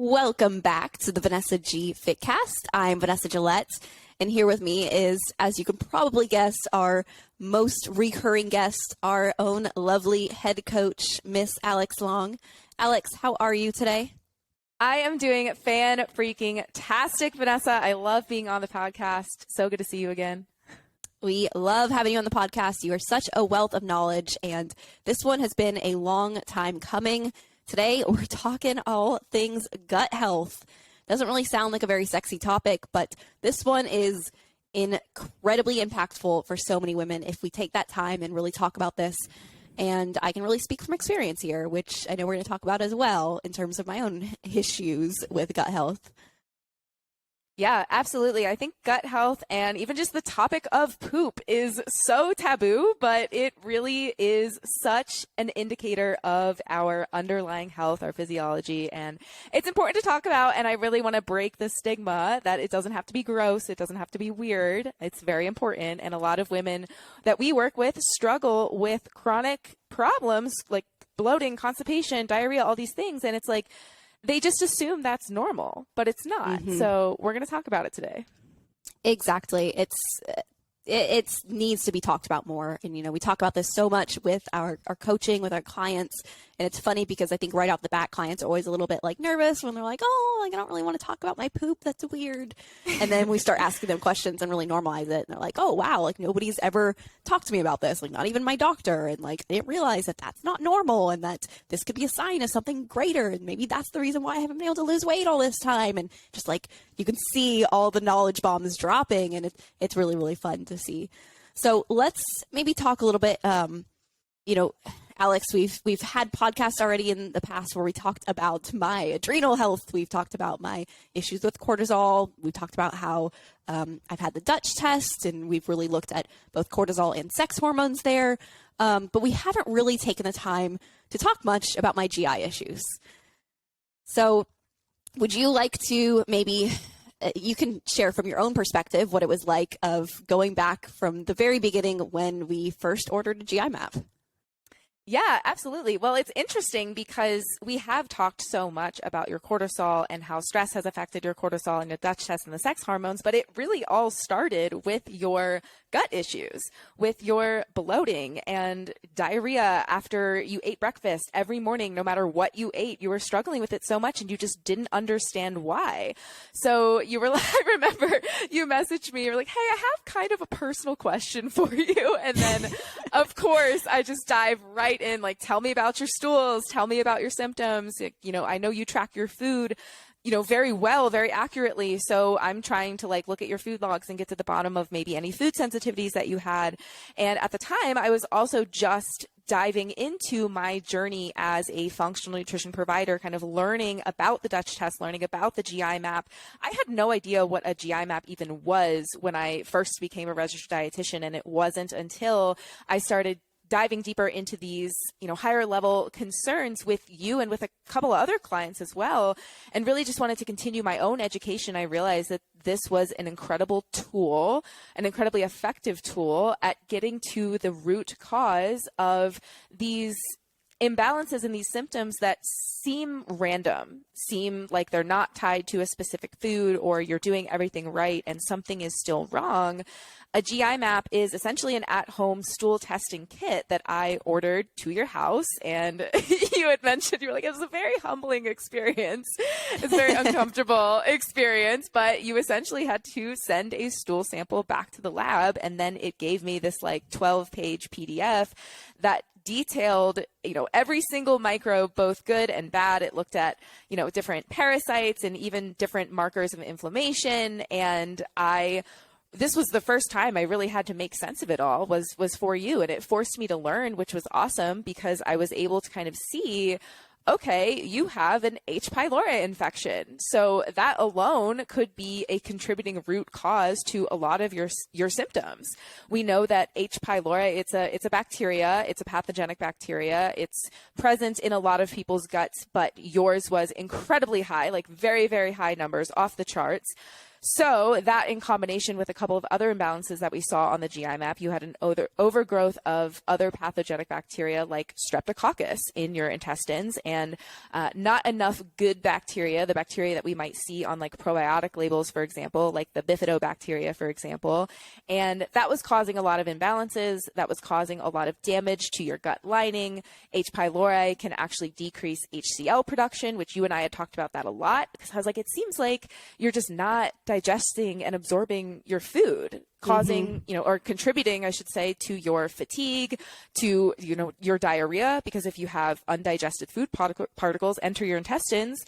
Welcome back to the Vanessa G Fitcast. I'm Vanessa Gillette, and here with me is, as you can probably guess, our most recurring guest, our own lovely head coach, Miss Alex Long. Alex, how are you today? I am doing fan-freaking-tastic, Vanessa. I love being on the podcast. So good to see you again. We love having you on the podcast. You are such a wealth of knowledge, and this one has been a long time coming. Today, we're talking all things gut health. Doesn't really sound like a very sexy topic, but this one is incredibly impactful for so many women if we take that time and really talk about this. And I can really speak from experience here, which I know we're going to talk about as well in terms of my own issues with gut health. Yeah, absolutely. I think gut health and even just the topic of poop is so taboo, but it really is such an indicator of our underlying health, our physiology, and it's important to talk about. And I really want to break the stigma that it doesn't have to be gross. It doesn't have to be weird. It's very important. And a lot of women that we work with struggle with chronic problems like bloating, constipation, diarrhea, all these things. And it's like, they just assume that's normal, but it's not. Mm-hmm. So we're going to talk about it today. Exactly. It needs to be talked about more. And, we talk about this so much with our coaching, with our clients. And it's funny because I think right off the bat, clients are always a little bit nervous when they're like, I don't really want to talk about my poop. That's weird. And then we start asking them questions and really normalize it. And they're like, oh, wow, nobody's ever talked to me about this. Not even my doctor. And I didn't realize that that's not normal and that this could be a sign of something greater. And maybe that's the reason why I haven't been able to lose weight all this time. And just you can see all the knowledge bombs dropping, and it's really, really fun to see. So let's maybe talk a little bit, Alex, we've had podcasts already in the past where we talked about my adrenal health. We've talked about my issues with cortisol. We've talked about how I've had the Dutch test, and we've really looked at both cortisol and sex hormones there. But we haven't really taken the time to talk much about my GI issues. So would you like to maybe, you can share from your own perspective what it was like of going back from the very beginning when we first ordered a GI map? Yeah, absolutely. Well, it's interesting because we have talked so much about your cortisol and how stress has affected your cortisol and your Dutch test and the sex hormones, but it really all started with your gut issues, with your bloating and diarrhea after you ate breakfast every morning. No matter what you ate, you were struggling with it so much and you just didn't understand why. So you were I remember you messaged me, you were like, hey, I have kind of a personal question for you. And then of course I just dive right in, tell me about your stools, tell me about your symptoms. I know you track your food, very well, very accurately. So I'm trying to look at your food logs and get to the bottom of maybe any food sensitivities that you had. And at the time I was also just diving into my journey as a functional nutrition provider, kind of learning about the Dutch test, learning about the GI map. I had no idea what a GI map even was when I first became a registered dietitian. And it wasn't until I started diving deeper into these, higher level concerns with you and with a couple of other clients as well, and really just wanted to continue my own education. I realized that this was an incredible tool, an incredibly effective tool at getting to the root cause of these imbalances in these symptoms that seem random, seem like they're not tied to a specific food, or you're doing everything right and something is still wrong. A GI map is essentially an at-home stool testing kit that I ordered to your house. And you had mentioned, you were like, it was a very humbling experience. It's a very uncomfortable experience, but you essentially had to send a stool sample back to the lab. And then it gave me this 12-page PDF that detailed, every single microbe, both good and bad. It looked at, different parasites and even different markers of inflammation. And this was the first time I really had to make sense of it all was for you. And it forced me to learn, which was awesome because I was able to kind of see, okay, you have an H.Pylori infection. So that alone could be a contributing root cause to a lot of your symptoms. We know that H.Pylori, it's a bacteria, it's a pathogenic bacteria. It's present in a lot of people's guts, but yours was incredibly high, very, very high numbers, off the charts. So that in combination with a couple of other imbalances that we saw on the GI map, you had an overgrowth of other pathogenic bacteria like streptococcus in your intestines, and not enough good bacteria, the bacteria that we might see on like probiotic labels, for example, like the bifidobacteria, for example. And that was causing a lot of imbalances. That was causing a lot of damage to your gut lining. H.Pylori can actually decrease HCl production, which you and I had talked about that a lot, because I was like, it seems like you're just not digesting and absorbing your food, causing, or contributing, I should say, to your fatigue, to, your diarrhea, because if you have undigested food particles enter your intestines,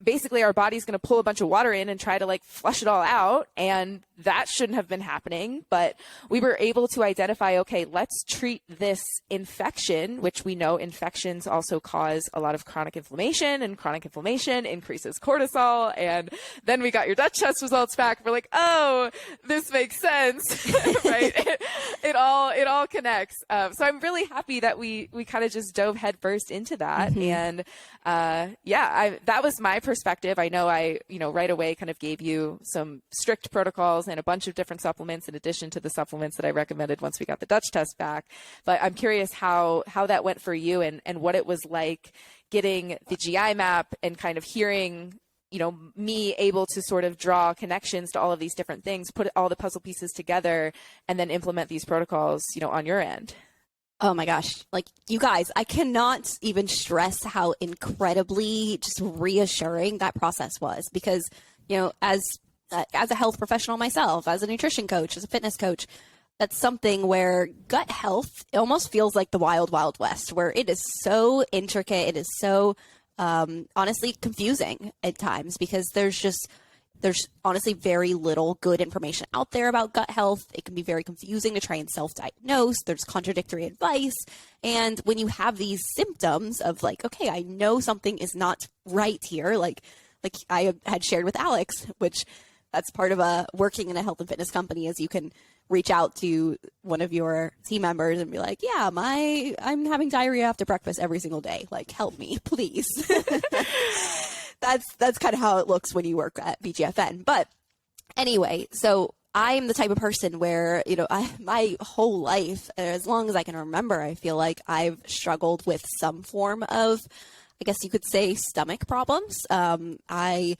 basically our body's going to pull a bunch of water in and try to like flush it all out. And that shouldn't have been happening. But we were able to identify, okay, let's treat this infection, which we know infections also cause a lot of chronic inflammation, and chronic inflammation increases cortisol. And then we got your Dutch test results back. We're like, oh, this makes sense, right? It all connects. So I'm really happy that we kind of just dove headfirst into that. And that was my perspective. I know I right away kind of gave you some strict protocols and a bunch of different supplements in addition to the supplements that I recommended once we got the Dutch test back. But I'm curious how that went for you, and what it was like getting the GI map and kind of hearing, me able to sort of draw connections to all of these different things, put all the puzzle pieces together, and then implement these protocols, on your end. Oh my gosh. Like, you guys, I cannot even stress how incredibly just reassuring that process was, because, as a health professional myself, as a nutrition coach, as a fitness coach, that's something where gut health, it almost feels like the wild, wild west, where it is so intricate. It is so, honestly confusing at times, because there's honestly very little good information out there about gut health. It can be very confusing to try and self-diagnose. There's contradictory advice. And when you have these symptoms of like, okay, I know something is not right here, like I had shared with Alex, which that's part of working in a health and fitness company, is you can reach out to one of your team members and be like, yeah, I'm having diarrhea after breakfast every single day. Like, help me, please. That's kind of how it looks when you work at BGFN. But anyway, so I'm the type of person where, my whole life, as long as I can remember, I feel like I've struggled with some form of, I guess you could say, stomach problems. I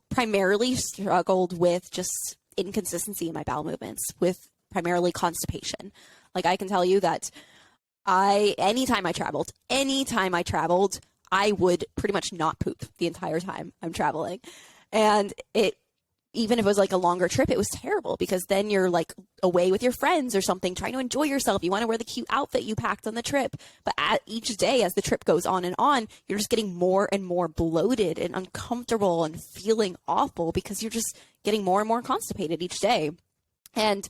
primarily struggled with just inconsistency in my bowel movements, with primarily constipation. Like, I can tell you that anytime I traveled, I would pretty much not poop the entire time I'm traveling. And even if it was like a longer trip, it was terrible, because then you're like away with your friends or something, trying to enjoy yourself. You want to wear the cute outfit you packed on the trip. But each day, as the trip goes on and on, you're just getting more and more bloated and uncomfortable and feeling awful, because you're just getting more and more constipated each day. And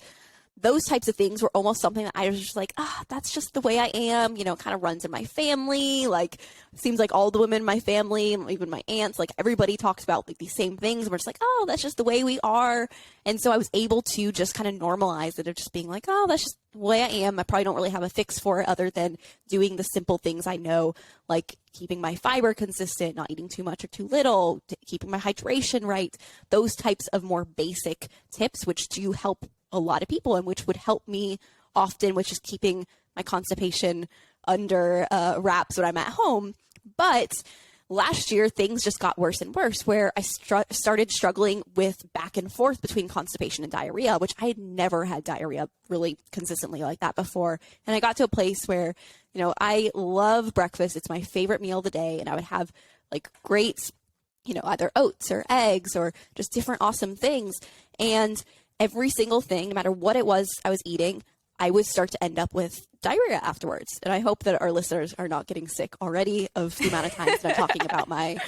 those types of things were almost something that I was just like, that's just the way I am, kind of runs in my family. Like, it seems like all the women in my family, even my aunts, like everybody talks about like these same things. We're just like, oh, that's just the way we are. And so I was able to just kind of normalize it, of just being like, oh, that's just the way I am. I probably don't really have a fix for it other than doing the simple things I know, like keeping my fiber consistent, not eating too much or too little, keeping my hydration right. Those types of more basic tips, which do help a lot of people, and which would help me often with just keeping my constipation under wraps when I'm at home. But last year, things just got worse and worse, where I started struggling with back and forth between constipation and diarrhea, which I had never had diarrhea really consistently like that before. And I got to a place where, I love breakfast. It's my favorite meal of the day. And I would have like great, either oats or eggs or just different awesome things. And every single thing, no matter what it was I was eating, I would start to end up with diarrhea afterwards. And I hope that our listeners are not getting sick already of the amount of times that I'm talking about my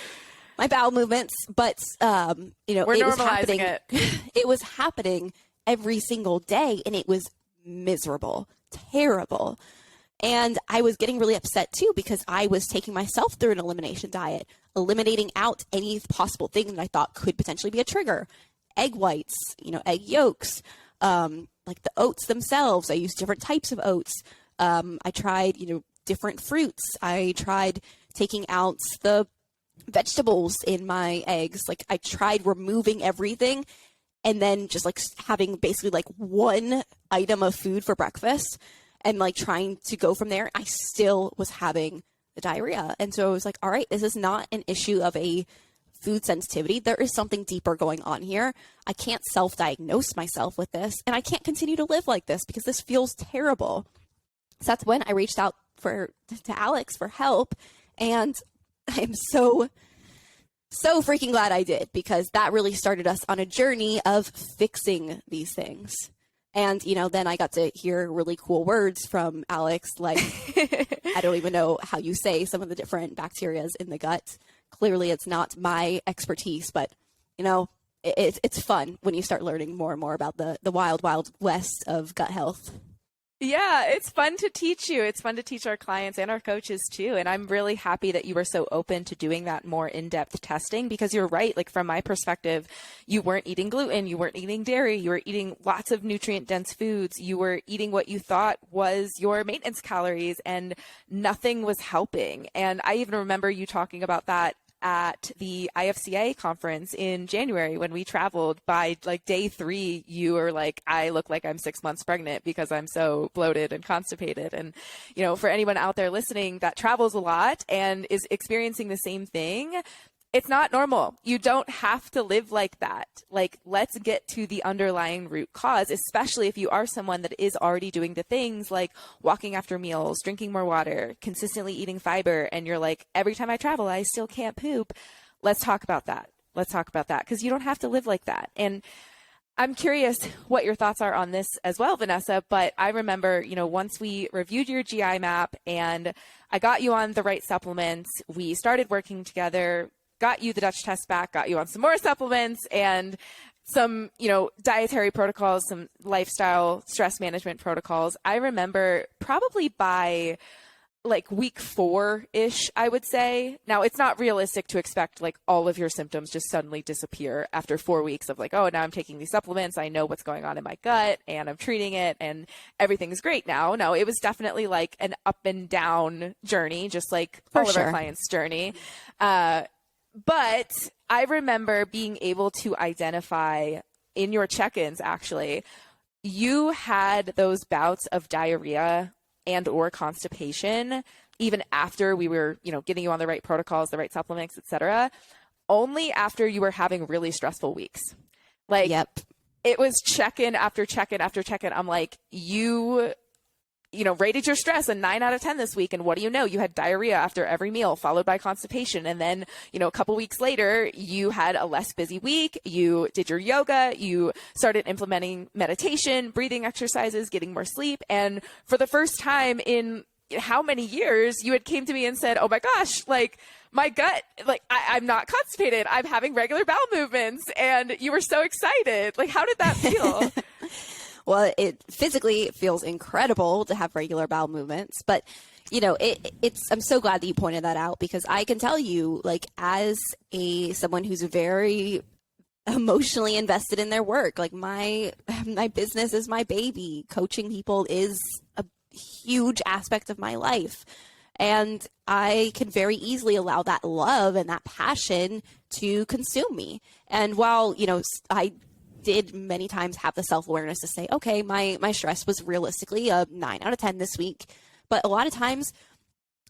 bowel movements. But, we're it was normalizing happening. it. It was happening every single day, and it was miserable, terrible. And I was getting really upset too, because I was taking myself through an elimination diet, eliminating out any possible thing that I thought could potentially be a trigger. Egg whites, egg yolks, like the oats themselves. I used different types of oats. I tried, different fruits. I tried taking out the vegetables in my eggs. Like, I tried removing everything, and then just like having basically like one item of food for breakfast and like trying to go from there, I still was having the diarrhea. And so I was like, all right, this is not an issue of a food sensitivity. There is something deeper going on here. I can't self-diagnose myself with this, and I can't continue to live like this because this feels terrible. So that's when I reached out to Alex for help, and I am so freaking glad I did, because that really started us on a journey of fixing these things. And, you know, then I got to hear really cool words from Alex, like, I don't even know how you say some of the different bacterias in the gut. Clearly, it's not my expertise, but, you know, it's fun when you start learning more and more about the wild, wild west of gut health. Yeah, it's fun to teach you. It's fun to teach our clients and our coaches too. And I'm really happy that you were so open to doing that more in-depth testing, because you're right. Like, from my perspective, you weren't eating gluten, you weren't eating dairy, you were eating lots of nutrient-dense foods, you were eating what you thought was your maintenance calories, and nothing was helping. And I even remember you talking about that at the IFCA conference in January when we traveled. By like day 3, you were like, I look like I'm 6 months pregnant because I'm so bloated and constipated. And, you know, for anyone out there listening that travels a lot and is experiencing the same thing, it's not normal. You don't have to live like that. Like, let's get to the underlying root cause, especially if you are someone that is already doing the things like walking after meals, drinking more water, consistently eating fiber, and you're like, every time I travel, I still can't poop. Let's talk about that. Let's talk about that, because you don't have to live like that. And I'm curious what your thoughts are on this as well, Vanessa, but I remember, you know, once we reviewed your GI map and I got you on the right supplements, we started working together, got you the Dutch test back, got you on some more supplements and some, you know, dietary protocols, some lifestyle stress management protocols. I remember probably by like week 4-ish, I would say. Now, it's not realistic to expect like all of your symptoms just suddenly disappear after 4 weeks of like, oh, now I'm taking these supplements, I know what's going on in my gut and I'm treating it and everything's great now. No, it was definitely like an up and down journey, just like all of our clients' journey. But I remember being able to identify in your check-ins, actually, you had those bouts of diarrhea and or constipation even after we were, you know, getting you on the right protocols, the right supplements, etc., only after you were having really stressful weeks. Like, It was check-in after check-in after check-in. I'm like, you know, rated your stress a 9 out of 10 this week. And what do you know? You had diarrhea after every meal, followed by constipation. And then, you know, a couple weeks later, you had a less busy week. You did your yoga. You started implementing meditation, breathing exercises, getting more sleep. And for the first time in how many years, you had came to me and said, oh my gosh, like my gut, like I'm not constipated. I'm having regular bowel movements. And you were so excited. Like, how did that feel? Well, it physically feels incredible to have regular bowel movements, but you know, I'm so glad that you pointed that out, because I can tell you, like, as someone who's very emotionally invested in their work, like my business is my baby. Coaching people is a huge aspect of my life. And I can very easily allow that love and that passion to consume me. And while, you know, I did many times have the self-awareness to say, okay, my stress was realistically a 9 out of 10 this week. But a lot of times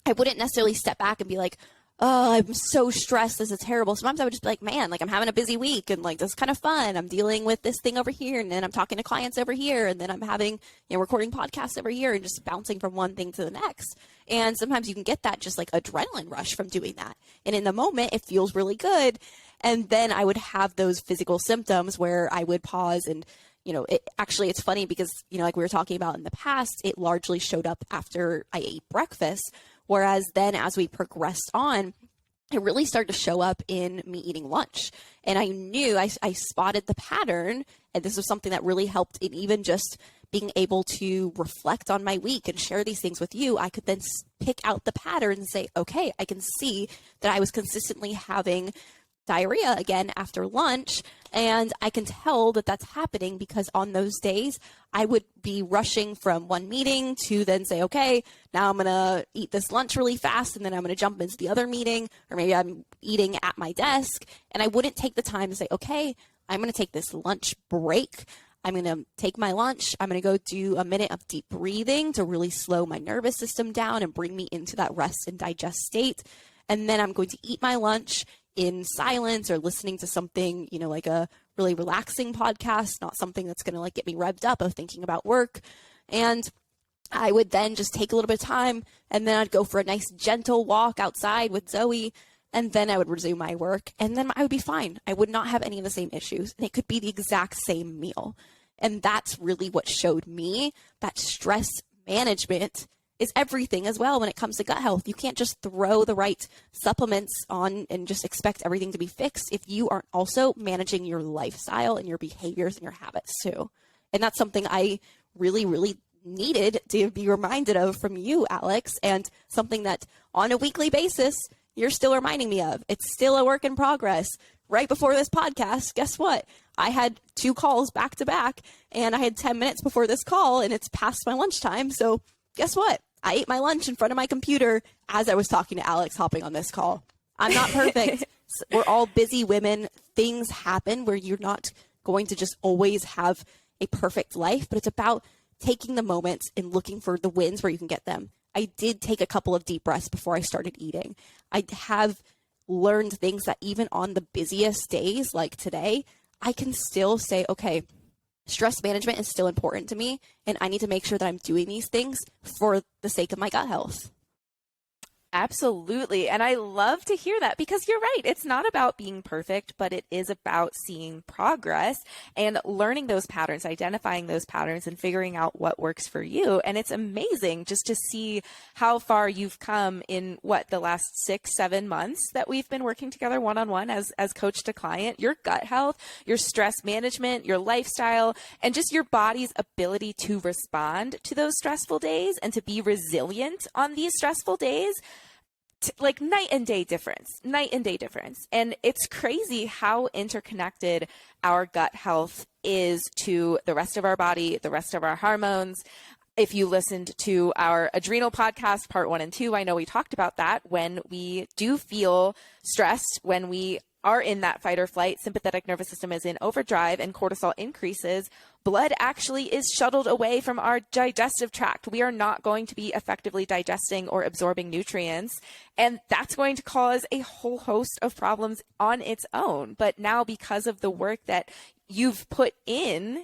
I wouldn't necessarily step back and be like, oh, I'm so stressed, this is terrible. Sometimes I would just be like, man, like I'm having a busy week and like this is kind of fun. I'm dealing with this thing over here, and then I'm talking to clients over here, and then I'm having, you know, recording podcasts over here, and just bouncing from one thing to the next. And sometimes you can get that just like adrenaline rush from doing that. And in the moment, it feels really good. And then I would have those physical symptoms where I would pause and, you know, it's funny because, you know, like we were talking about in the past, it largely showed up after I ate breakfast. Whereas then as we progressed on, it really started to show up in me eating lunch. And I knew I spotted the pattern. And this was something that really helped in even just being able to reflect on my week and share these things with you. I could then pick out the pattern and say, okay, I can see that I was consistently having diarrhea again after lunch. And I can tell that that's happening because on those days, I would be rushing from one meeting to then say, okay, now I'm going to eat this lunch really fast, and then I'm going to jump into the other meeting, or maybe I'm eating at my desk. And I wouldn't take the time to say, okay, I'm going to take this lunch break. I'm going to take my lunch. I'm going to go do a minute of deep breathing to really slow my nervous system down and bring me into that rest and digest state. And then I'm going to eat my lunch in silence or listening to something, like a really relaxing podcast, not something that's going to get me revved up of thinking about work. And I would then just take a little bit of time, and then I'd go for a nice gentle walk outside with Zoe, and then I would resume my work, and then I would be fine. I would not have any of the same issues, and it could be the exact same meal. And that's really what showed me that stress management is everything as well when it comes to gut health. You can't just throw the right supplements on and just expect everything to be fixed if you aren't also managing your lifestyle and your behaviors and your habits too. And that's something I really, really needed to be reminded of from you, Alex, and something that on a weekly basis, you're still reminding me of. It's still a work in progress. Right before this podcast, guess what? I had 2 calls back to back, and I had 10 minutes before this call, and it's past my lunchtime. So guess what? I ate my lunch in front of my computer as I was talking to Alex hopping on this call. I'm not perfect. We're all busy women. Things happen where you're not going to just always have a perfect life, but it's about taking the moments and looking for the wins where you can get them. I did take a couple of deep breaths before I started eating. I have learned things that even on the busiest days like today, I can still say, okay, stress management is still important to me, and I need to make sure that I'm doing these things for the sake of my gut health. Absolutely. And I love to hear that, because you're right. It's not about being perfect, but it is about seeing progress and learning those patterns, identifying those patterns, and figuring out what works for you. And it's amazing just to see how far you've come in the last 6-7 months that we've been working together one-on-one as coach to client. Your gut health, your stress management, your lifestyle, and just your body's ability to respond to those stressful days and to be resilient on these stressful days. Like night and day difference. And it's crazy how interconnected our gut health is to the rest of our body, the rest of our hormones. If you listened to our adrenal podcast, part 1 and 2, I know we talked about that. When we do feel stressed, when we are in that fight or flight, sympathetic nervous system is in overdrive and cortisol increases, blood actually is shuttled away from our digestive tract. We are not going to be effectively digesting or absorbing nutrients, and that's going to cause a whole host of problems on its own. But now, because of the work that you've put in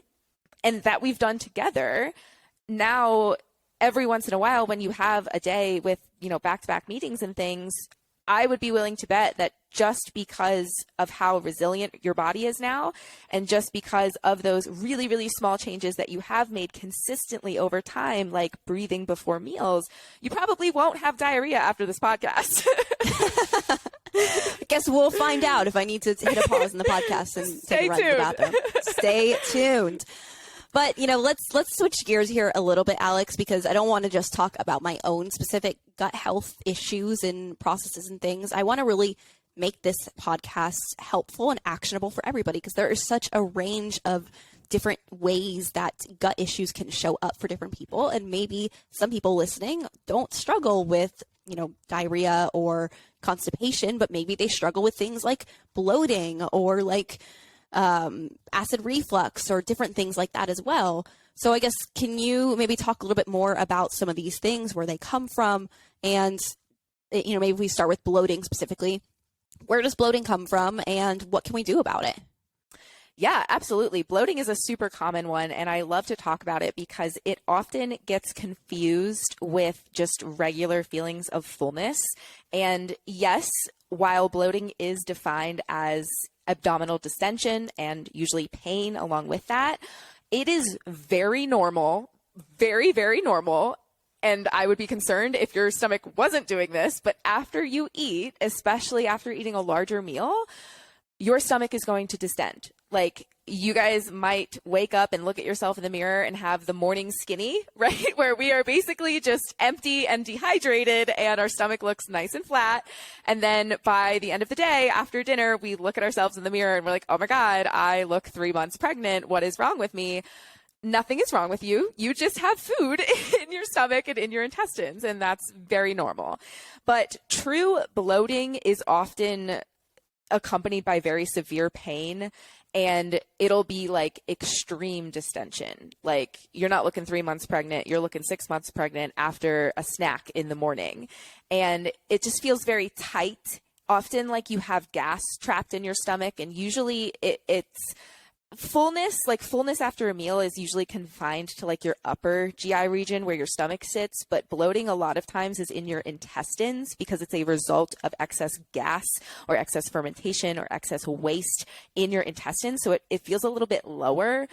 and that we've done together, now every once in a while when you have a day with, back-to-back meetings and things, I would be willing to bet that just because of how resilient your body is now, and just because of those really, really small changes that you have made consistently over time, like breathing before meals, you probably won't have diarrhea after this podcast. I guess we'll find out if I need to hit a pause in the podcast and take a run to the bathroom. Stay tuned. But, let's switch gears here a little bit, Alex, because I don't want to just talk about my own specific gut health issues and processes and things. I want to really make this podcast helpful and actionable for everybody, because there is such a range of different ways that gut issues can show up for different people. And maybe some people listening don't struggle with, diarrhea or constipation, but maybe they struggle with things like bloating or like acid reflux or different things like that as well. So I guess, can you maybe talk a little bit more about some of these things, where they come from, and, maybe we start with bloating specifically. Where does bloating come from, and what can we do about it? Yeah, absolutely. Bloating is a super common one, and I love to talk about it because it often gets confused with just regular feelings of fullness. And yes, while bloating is defined as abdominal distension and usually pain along with that, it is very normal, very, very normal. And I would be concerned if your stomach wasn't doing this, but after you eat, especially after eating a larger meal, your stomach is going to distend. Like, you guys might wake up and look at yourself in the mirror and have the morning skinny, right? Where we are basically just empty and dehydrated and our stomach looks nice and flat. And then by the end of the day, after dinner, we look at ourselves in the mirror and we're like, oh my God, I look 3 months pregnant. What is wrong with me? Nothing is wrong with you. You just have food in your stomach and in your intestines, and that's very normal. But true bloating is often accompanied by very severe pain. And it'll be like extreme distension. Like you're not looking 3 months pregnant, you're looking 6 months pregnant after a snack in the morning. And it just feels very tight. Often like you have gas trapped in your stomach, and usually it's fullness after a meal is usually confined to like your upper GI region where your stomach sits, but bloating a lot of times is in your intestines because it's a result of excess gas or excess fermentation or excess waste in your intestines. So it feels a little bit lower.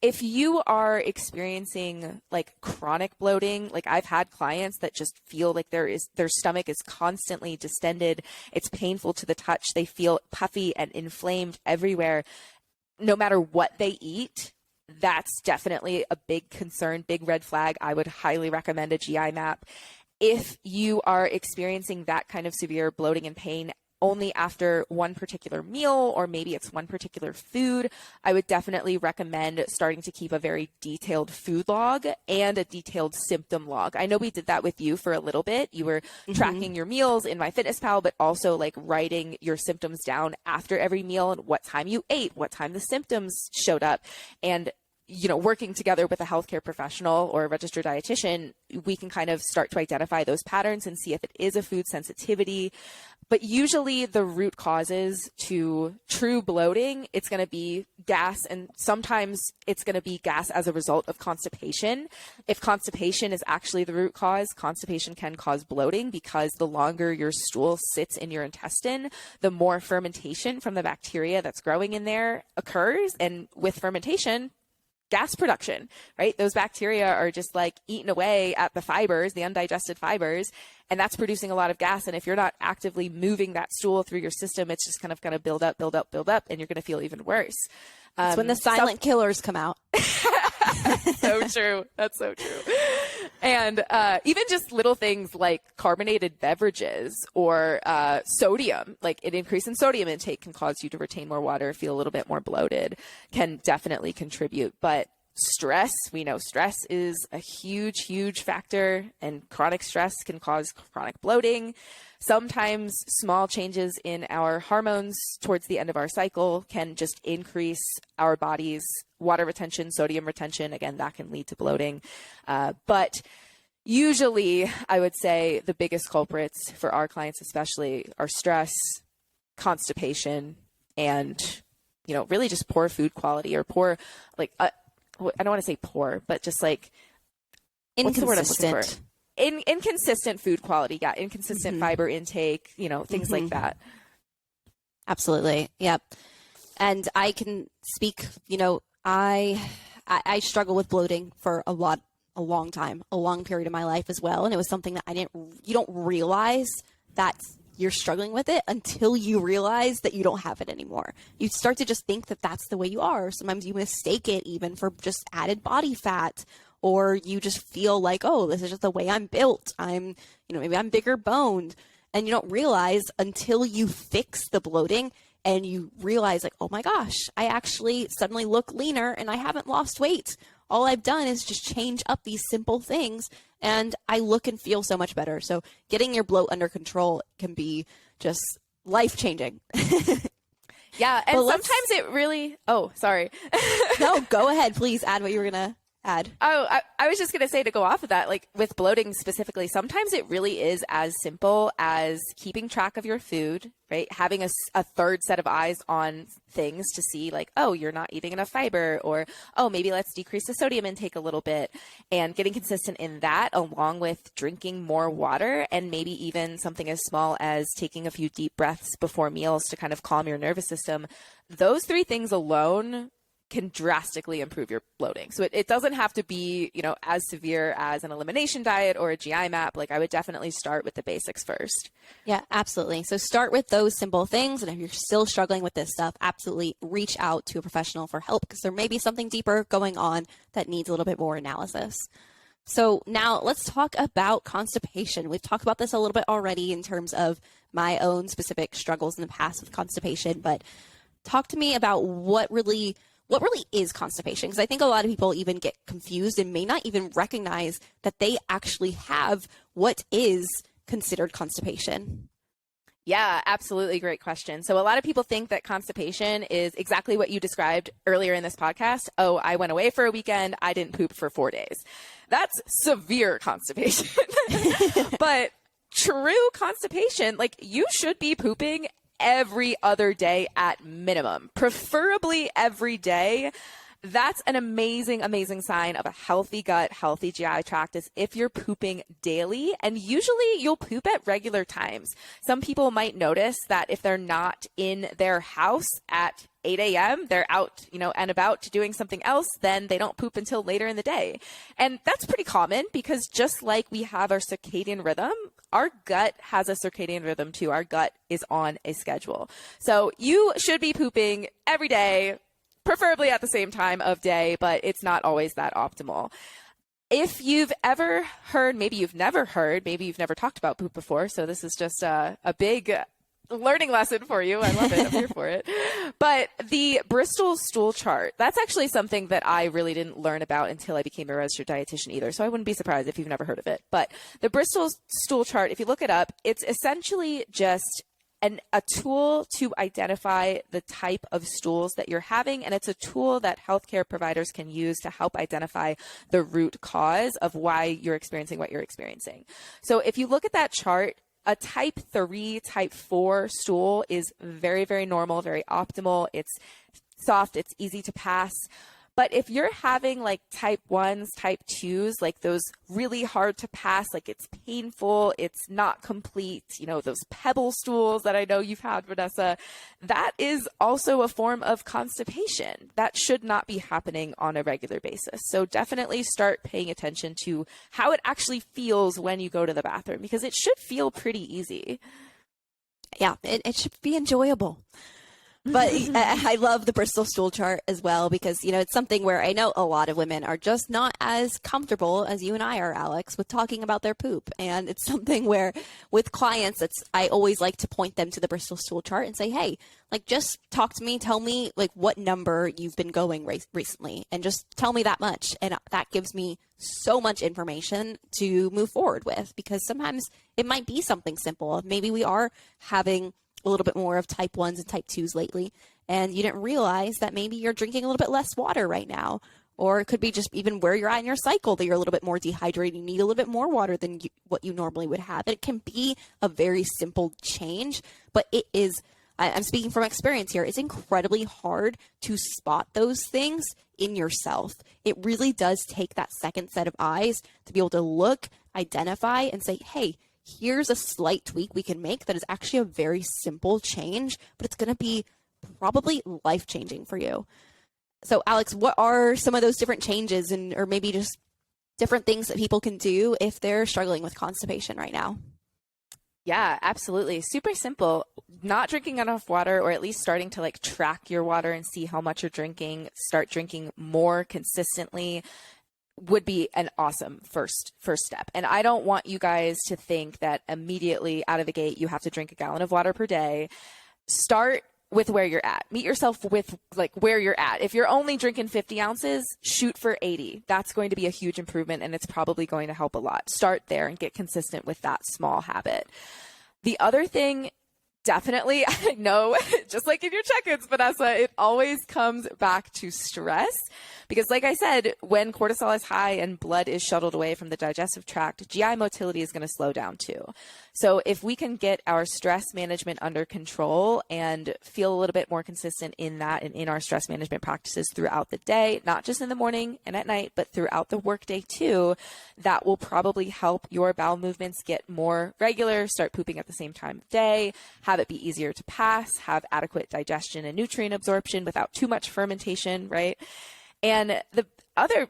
If you are experiencing like chronic bloating, like I've had clients that just feel like their stomach is constantly distended. It's painful to the touch. They feel puffy and inflamed everywhere, no matter what they eat. That's definitely a big concern, big red flag. I would highly recommend a GI map. If you are experiencing that kind of severe bloating and pain only after one particular meal, or maybe it's one particular food, I would definitely recommend starting to keep a very detailed food log and a detailed symptom log. I know we did that with you for a little bit. You were tracking your meals in MyFitnessPal, but also like writing your symptoms down after every meal and what time you ate, what time the symptoms showed up. And working together with a healthcare professional or a registered dietitian, we can kind of start to identify those patterns and see if it is a food sensitivity. But usually the root causes to true bloating, it's going to be gas, and sometimes it's going to be gas as a result of constipation. If constipation is actually the root cause, constipation can cause bloating because the longer your stool sits in your intestine, the more fermentation from the bacteria that's growing in there occurs. And with fermentation, gas production, right? Those bacteria are just like eating away at the fibers, the undigested fibers, and that's producing a lot of gas. And if you're not actively moving that stool through your system, it's just kind of going to build up, and you're going to feel even worse. That's when the silent killers come out. So true. That's so true. And even just little things like carbonated beverages or sodium, like an increase in sodium intake can cause you to retain more water, feel a little bit more bloated, can definitely contribute. But stress, we know stress is a huge, huge factor, and chronic stress can cause chronic bloating. Sometimes small changes in our hormones towards the end of our cycle can just increase our body's water retention, sodium retention. Again, that can lead to bloating. But usually, I would say the biggest culprits for our clients especially are stress, constipation, and, really just poor food quality or poor, like, I don't want to say poor, but just like, what's the word I'm looking for? Inconsistent food quality. Yeah. Inconsistent fiber intake, things like that. Absolutely. Yep. And I can speak, I struggle with bloating for a long time, a long period of my life as well. And it was something that you don't realize that you're struggling with it until you realize that you don't have it anymore. You start to just think that that's the way you are. Sometimes you mistake it even for just added body fat, or you just feel like, oh, this is just the way I'm built. Maybe I'm bigger boned. And you don't realize until you fix the bloating and you realize like, oh my gosh, I actually suddenly look leaner and I haven't lost weight. All I've done is just change up these simple things and I look and feel so much better. So getting your bloat under control can be just life-changing. Yeah. And sometimes it really, sorry. No, go ahead. Please add what you were going to add. Oh, I was just going to say, to go off of that, like with bloating specifically, sometimes it really is as simple as keeping track of your food, right? Having a third set of eyes on things to see like, oh, you're not eating enough fiber, or, oh, maybe let's decrease the sodium intake a little bit, and getting consistent in that along with drinking more water, and maybe even something as small as taking a few deep breaths before meals to kind of calm your nervous system. Those three things alone can drastically improve your bloating. So it doesn't have to be, as severe as an elimination diet or a GI map. Like I would definitely start with the basics first. Yeah, absolutely. So start with those simple things. And if you're still struggling with this stuff, absolutely reach out to a professional for help, because there may be something deeper going on that needs a little bit more analysis. So now let's talk about constipation. We've talked about this a little bit already in terms of my own specific struggles in the past with constipation, but talk to me about what really is constipation? Because I think a lot of people even get confused and may not even recognize that they actually have what is considered constipation. Yeah, absolutely. Great question. So a lot of people think that constipation is exactly what you described earlier in this podcast. Oh, I went away for a weekend. I didn't poop for 4 days. That's severe constipation. But true constipation, like you should be pooping every other day at minimum, preferably every day. That's an amazing, amazing sign of a healthy gut, healthy GI tract is if you're pooping daily, and usually you'll poop at regular times. Some people might notice that if they're not in their house at 8 a.m., they're out, and about doing something else, then they don't poop until later in the day. And that's pretty common because just like we have our circadian rhythm, our gut has a circadian rhythm too. Our gut is on a schedule. So you should be pooping every day, preferably at the same time of day, but it's not always that optimal. If you've ever heard, maybe you've never heard, maybe you've never talked about poop before, so this is just a big learning lesson for you. I love it. I'm here for it. But the Bristol stool chart, that's actually something that I really didn't learn about until I became a registered dietitian either. So I wouldn't be surprised if you've never heard of it. But the Bristol stool chart, if you look it up, it's essentially just a tool to identify the type of stools that you're having. And it's a tool that healthcare providers can use to help identify the root cause of why you're experiencing what you're experiencing. So if you look at that chart, a type 3, type 4 stool is very, very normal, very optimal. It's soft, it's easy to pass. But if you're having like type 1s, type 2s, like those really hard to pass, like it's painful, it's not complete, those pebble stools that I know you've had, Vanessa, that is also a form of constipation. That should not be happening on a regular basis. So definitely start paying attention to how it actually feels when you go to the bathroom, because it should feel pretty easy. Yeah, it should be enjoyable. But I love the Bristol stool chart as well because, it's something where I know a lot of women are just not as comfortable as you and I are, Alex, with talking about their poop. And it's something where with clients, I always like to point them to the Bristol stool chart and say, hey, like just talk to me, tell me like what number you've been going recently and just tell me that much. And that gives me so much information to move forward with because sometimes it might be something simple. Maybe we are having a little bit more of type 1s and type 2s lately, and you didn't realize that maybe you're drinking a little bit less water right now. Or it could be just even where you're at in your cycle that you're a little bit more dehydrated. You need a little bit more water than what you normally would have. It can be a very simple change, but it is, I'm speaking from experience here, it's incredibly hard to spot those things in yourself. It really does take that second set of eyes to be able to look, identify, and say, hey, here's a slight tweak we can make that is actually a very simple change, but it's going to be probably life-changing for you. So, Alex, what are some of those different changes or maybe just different things that people can do if they're struggling with constipation right now? Yeah, absolutely. Super simple. Not drinking enough water, or at least starting to like track your water and see how much you're drinking. Start drinking more consistently would be an awesome first step. And I don't want you guys to think that immediately out of the gate you have to drink a gallon of water per day. Start with where you're at. Meet yourself with like where you're at. If you're only drinking 50 ounces, shoot for 80. That's going to be a huge improvement, and it's probably going to help a lot. Start there and get consistent with that small habit. The other thing, definitely, I know, just like in your check-ins, Vanessa, it always comes back to stress. Because like I said, when cortisol is high and blood is shuttled away from the digestive tract, GI motility is going to slow down too. So if we can get our stress management under control and feel a little bit more consistent in that and in our stress management practices throughout the day, not just in the morning and at night, but throughout the workday too, that will probably help your bowel movements get more regular, start pooping at the same time of day, have it be easier to pass, have adequate digestion and nutrient absorption without too much fermentation, right? And the other,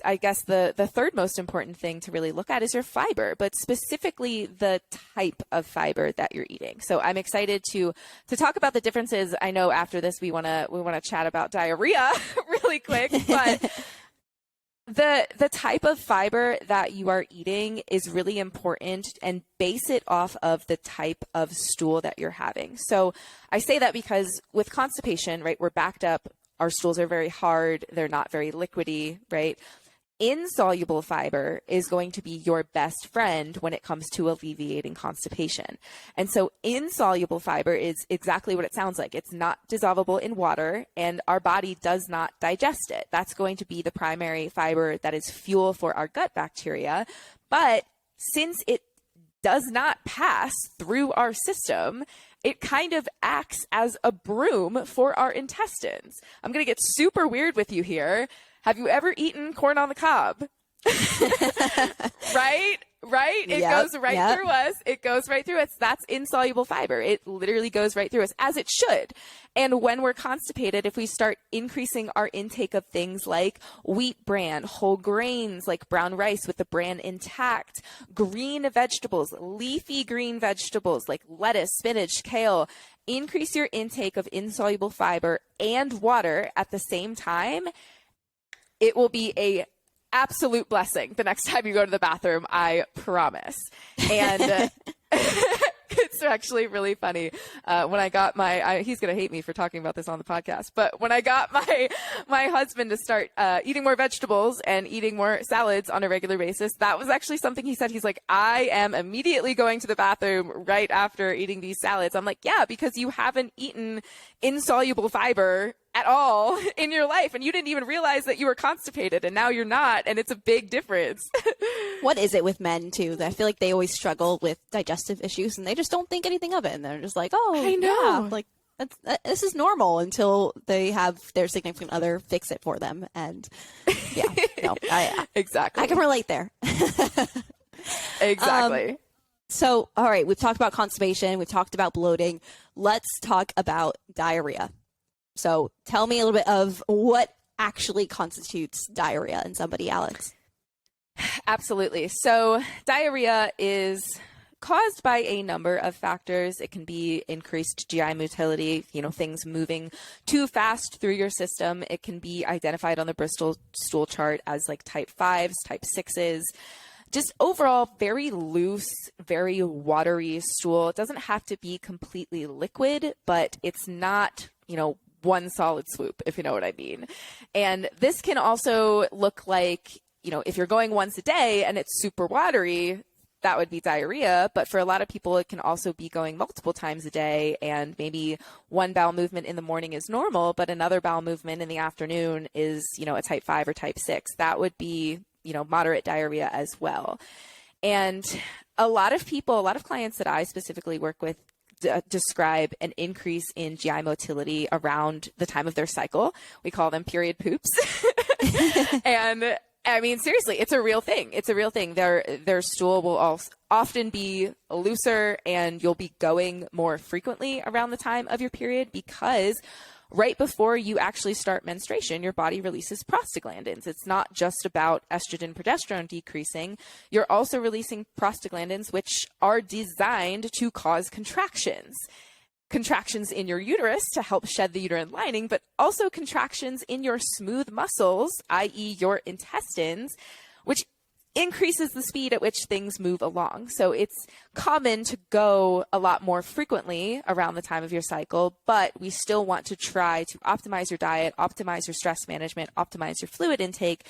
I guess the third most important thing to really look at is your fiber, but specifically the type of fiber that you're eating. So I'm excited to talk about the differences. I know after this we want to chat about diarrhea really quick, but the type of fiber that you are eating is really important, and base it off of the type of stool that you're having. So I say that because with constipation, right, we're backed up. Our stools are very hard. They're not very liquidy, right? Insoluble fiber is going to be your best friend when it comes to alleviating constipation. And so insoluble fiber is exactly what it sounds like. It's not dissolvable in water, and our body does not digest it. That's going to be the primary fiber that is fuel for our gut bacteria. But since it does not pass through our system, it kind of acts as a broom for our intestines. I'm going to get super weird with you here. Have you ever eaten corn on the cob? Right? It goes right through us. It goes right through us. That's insoluble fiber. It literally goes right through us, as it should. And when we're constipated, if we start increasing our intake of things like wheat bran, whole grains like brown rice with the bran intact, green vegetables, leafy green vegetables like lettuce, spinach, kale, increase your intake of insoluble fiber and water at the same time, it will be a absolute blessing the next time you go to the bathroom, I promise. And it's actually really funny. When I got he's going to hate me for talking about this on the podcast, but when I got my husband to start eating more vegetables and eating more salads on a regular basis, that was actually something he said. He's like, I am immediately going to the bathroom right after eating these salads. I'm like, yeah, because you haven't eaten insoluble fiber at all in your life, and you didn't even realize that you were constipated, and now you're not, and it's a big difference. What is it with men too? That I feel like they always struggle with digestive issues, and they just don't think anything of it, and they're just like, "Oh, I know, yeah, like this is normal," until they have their significant other fix it for them, and yeah, no, exactly, I can relate there. Exactly. So, all right, we've talked about constipation, we've talked about bloating. Let's talk about diarrhea. So tell me a little bit of what actually constitutes diarrhea in somebody, Alex. Absolutely. So diarrhea is caused by a number of factors. It can be increased GI motility, things moving too fast through your system. It can be identified on the Bristol stool chart as like type 5s, type 6s. Just overall, very loose, very watery stool. It doesn't have to be completely liquid, but it's not, one solid swoop, if you know what I mean. And this can also look like, if you're going once a day and it's super watery, that would be diarrhea. But for a lot of people, it can also be going multiple times a day, and maybe one bowel movement in the morning is normal, but another bowel movement in the afternoon is, a type 5 or type 6. That would be, moderate diarrhea as well. And a lot of clients that I specifically work with describe an increase in GI motility around the time of their cycle. We call them period poops. And I mean, seriously, it's a real thing. It's a real thing. Their stool will often be looser, and you'll be going more frequently around the time of your period, because right before you actually start menstruation, your body releases prostaglandins. It's not just about estrogen, progesterone decreasing. You're also releasing prostaglandins, which are designed to cause contractions. Contractions in your uterus to help shed the uterine lining, but also contractions in your smooth muscles, i.e. your intestines, which increases the speed at which things move along. So it's common to go a lot more frequently around the time of your cycle, but we still want to try to optimize your diet, optimize your stress management, optimize your fluid intake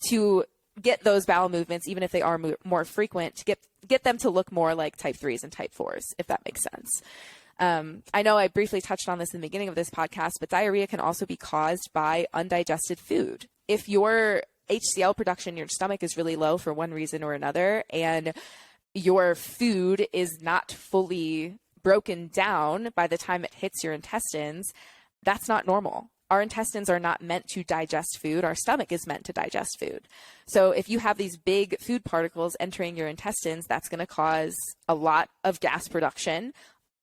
to get those bowel movements, even if they are more frequent, to get them to look more like type 3s and type 4s, if that makes sense. I know I briefly touched on this in the beginning of this podcast, but diarrhea can also be caused by undigested food. If your HCl production in your stomach is really low for one reason or another, and your food is not fully broken down by the time it hits your intestines, that's not normal. Our intestines are not meant to digest food. Our stomach is meant to digest food. So if you have these big food particles entering your intestines, that's going to cause a lot of gas production,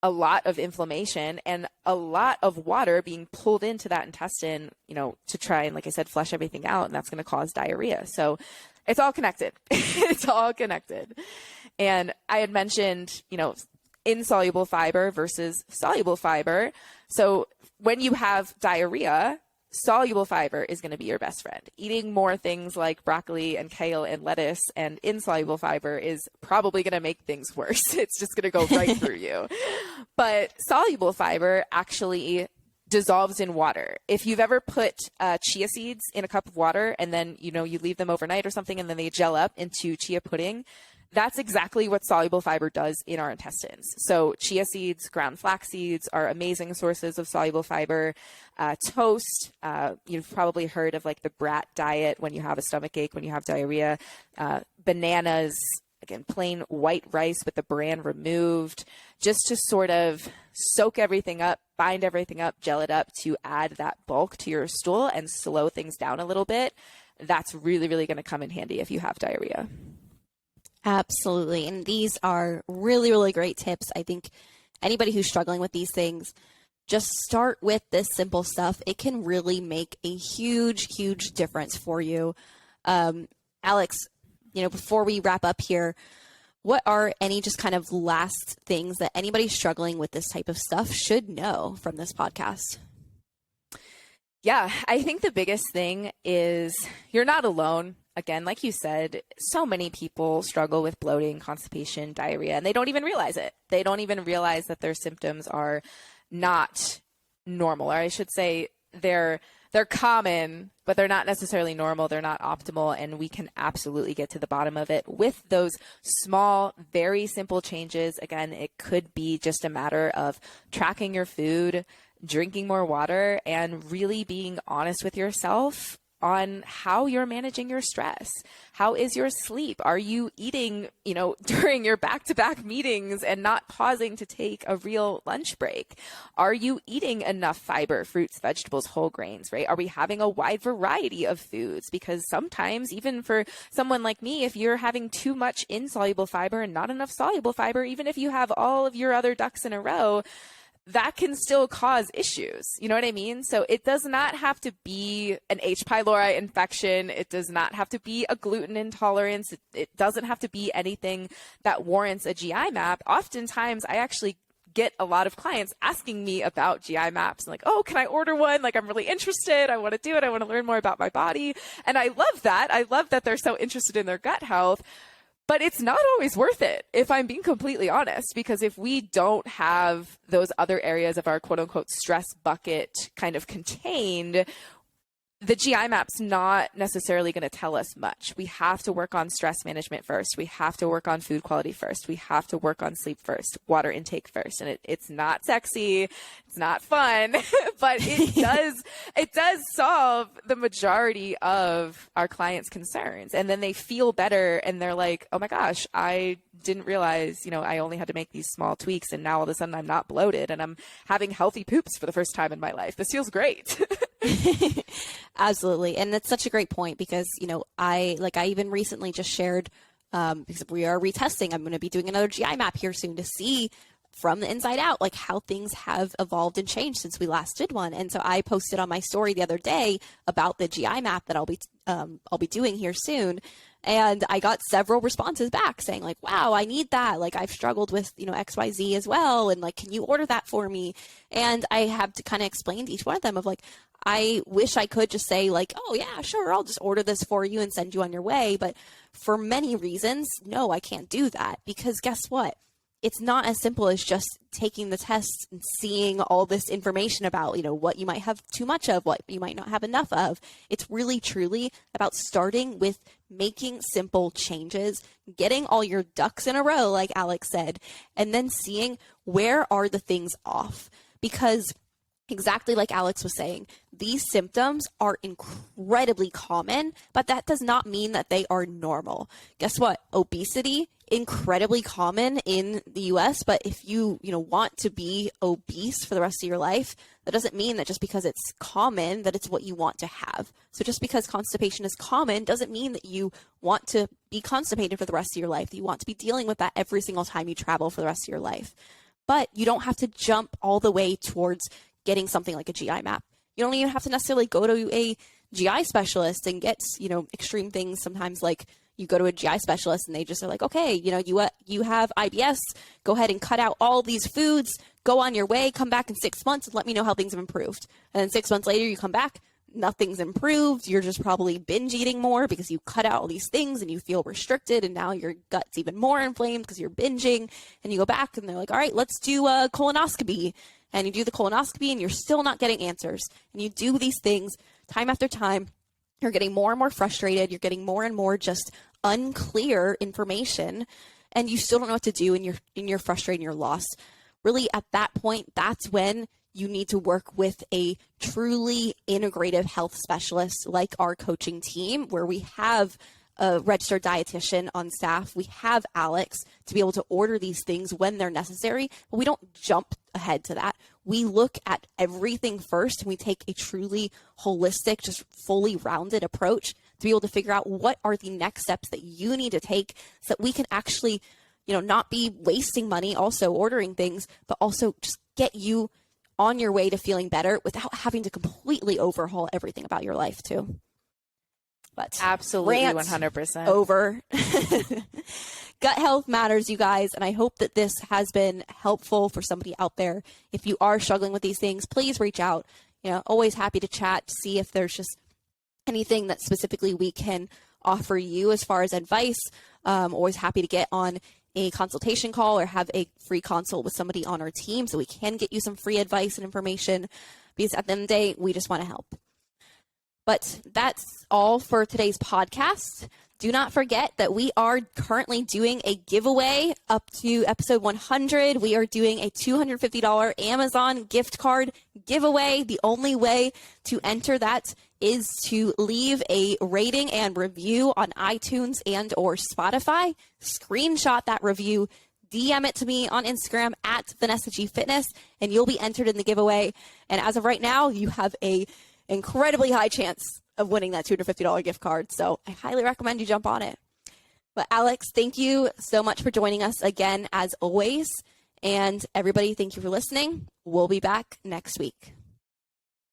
a lot of inflammation, and a lot of water being pulled into that intestine, to try and, like I said, flush everything out. And that's going to cause diarrhea. So it's all connected. It's all connected. And I had mentioned, insoluble fiber versus soluble fiber. So when you have diarrhea, soluble fiber is going to be your best friend. Eating more things like broccoli and kale and lettuce and insoluble fiber is probably going to make things worse. It's just going to go right through you. But soluble fiber actually dissolves in water. If you've ever put chia seeds in a cup of water and then, you leave them overnight or something and then they gel up into chia pudding, that's exactly what soluble fiber does in our intestines. So chia seeds, ground flax seeds are amazing sources of soluble fiber. Toast, you've probably heard of like the brat diet when you have a stomach ache, when you have diarrhea. Bananas, again, plain white rice with the bran removed, just to sort of soak everything up, bind everything up, gel it up to add that bulk to your stool and slow things down a little bit. That's really, really going to come in handy if you have diarrhea. Absolutely. And these are really, really great tips. I think anybody who's struggling with these things, just start with this simple stuff. It can really make a huge, huge difference for you. Alex, before we wrap up here, what are any just kind of last things that anybody struggling with this type of stuff should know from this podcast? Yeah, I think the biggest thing is you're not alone. Again, like you said, so many people struggle with bloating, constipation, diarrhea, and they don't even realize it. They don't even realize that their symptoms are not normal, or I should say they're common, but they're not necessarily normal. They're not optimal, and we can absolutely get to the bottom of it with those small, very simple changes. Again, it could be just a matter of tracking your food, drinking more water, and really being honest with yourself on how you're managing your stress. How is your sleep? Are you eating, during your back-to-back meetings and not pausing to take a real lunch break? Are you eating enough fiber, fruits, vegetables, whole grains, right? Are we having a wide variety of foods? Because sometimes, even for someone like me, if you're having too much insoluble fiber and not enough soluble fiber, even if you have all of your other ducks in a row, that can still cause issues. You know what I mean? So it does not have to be an H.Pylori infection. It does not have to be a gluten intolerance. It doesn't have to be anything that warrants a GI map. Oftentimes, I actually get a lot of clients asking me about GI maps, like, oh, can I order one? Like, I'm really interested. I want to do it. I want to learn more about my body. And I love that. I love that they're so interested in their gut health. But it's not always worth it, if I'm being completely honest, because if we don't have those other areas of our quote unquote stress bucket kind of contained, the GI map's not necessarily going to tell us much. We have to work on stress management first. We have to work on food quality first. We have to work on sleep first, water intake first. And it's not sexy. It's not fun, but it does solve the majority of our clients' concerns. And then they feel better and they're like, oh my gosh, I didn't realize, I only had to make these small tweaks and now all of a sudden I'm not bloated and I'm having healthy poops for the first time in my life. This feels great. Absolutely. And that's such a great point because, I even recently just shared, because we are retesting, I'm going to be doing another GI map here soon to see from the inside out, like how things have evolved and changed since we last did one. And so I posted on my story the other day about the GI map that I'll be doing here soon. And I got several responses back saying like, wow, I need that. Like I've struggled with, XYZ as well. And like, can you order that for me? And I have to kind of explain to each one of them of like, I wish I could just say like, oh yeah, sure. I'll just order this for you and send you on your way. But for many reasons, no, I can't do that because guess what? It's not as simple as just taking the tests and seeing all this information about, what you might have too much of, what you might not have enough of. It's really, truly about starting with making simple changes, getting all your ducks in a row, like Alex said, and then seeing where are the things off. Because exactly like Alex was saying, these symptoms are incredibly common, but that does not mean that they are normal. Guess what? Obesity, incredibly common in the US, but if you want to be obese for the rest of your life, that doesn't mean that just because it's common that it's what you want to have. So just because constipation is common doesn't mean that you want to be constipated for the rest of your life, that you want to be dealing with that every single time you travel for the rest of your life. But you don't have to jump all the way towards getting something like a GI map. You don't even have to necessarily go to a GI specialist and get, extreme things. Sometimes like you go to a GI specialist and they just are like, okay, you have IBS, go ahead and cut out all these foods, go on your way, come back in 6 months and let me know how things have improved. And then 6 months later you come back, nothing's improved. You're just probably binge eating more because you cut out all these things and you feel restricted and now your gut's even more inflamed because you're binging. And you go back and they're like, all right, let's do a colonoscopy. and you do the colonoscopy and you're still not getting answers, and you do these things time after time, you're getting more and more frustrated, you're getting more and more just unclear information, and you still don't know what to do, and you're frustrated and you're lost. Really, at that point, that's when you need to work with a truly integrative health specialist like our coaching team, where we have a registered dietitian on staff. We have Alex to be able to order these things when they're necessary, but we don't jump ahead to that. We look at everything first, and we take a truly holistic, just fully rounded approach to be able to figure out what are the next steps that you need to take so that we can actually, not be wasting money also ordering things, but also just get you on your way to feeling better without having to completely overhaul everything about your life too. But absolutely, 100% over. Gut health matters, you guys, and I hope that this has been helpful for somebody out there. If you are struggling with these things, please reach out. Always happy to chat, to see if there's just anything that specifically we can offer you as far as advice. Always happy to get on a consultation call or have a free consult with somebody on our team so we can get you some free advice and information, because at the end of the day, we just want to help. But that's all for today's podcast. Do not forget that we are currently doing a giveaway up to episode 100. We are doing a $250 Amazon gift card giveaway. The only way to enter that is to leave a rating and review on iTunes and or Spotify. Screenshot that review, DM it to me on Instagram at Vanessa G Fitness, and you'll be entered in the giveaway. And as of right now, you have a incredibly high chance of winning that $250 gift card. So I highly recommend you jump on it. But Alex, thank you so much for joining us again, as always. And everybody, thank you for listening. We'll be back next week.